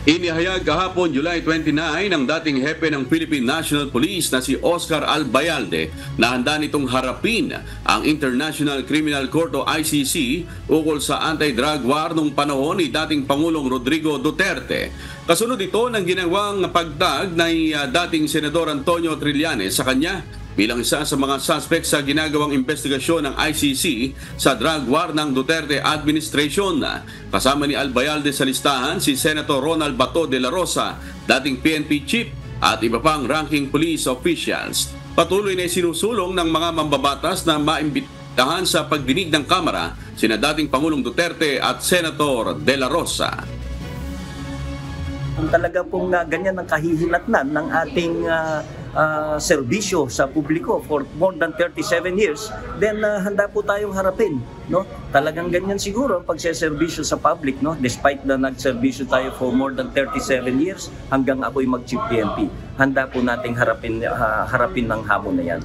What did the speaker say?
Inihayag kahapon July 29 ng dating hepe ng Philippine National Police na si Oscar Albayalde na handa nitong harapin ang International Criminal Court o ICC ukol sa anti-drug war nung panahon ni dating Pangulong Rodrigo Duterte. Kasunod ito ng ginawang pagtag ni dating Senador Antonio Trillanes sa kanya bilang isa sa mga suspect sa ginagawang investigasyon ng ICC sa drug war ng Duterte administration. Kasama ni Albayalde sa listahan si Senator Ronald Bato de la Rosa, dating PNP chief at iba pang ranking police officials. Patuloy na sinusulong ng mga mambabatas na maimbitahan sa pagdinig ng Kamara sina dating Pangulong Duterte at Senator de la Rosa. Kung talaga pong ganyan ang kahihinatnan ng ating serbisyo sa publiko for more than 37 years, then handa po tayong harapin. No? Talagang ganyan siguro ang pagseserbisyo sa public, no? Despite na nagserbisyo tayo for more than 37 years hanggang ako'y mag-chief PNP. Handa po nating harapin ng hamon na yan.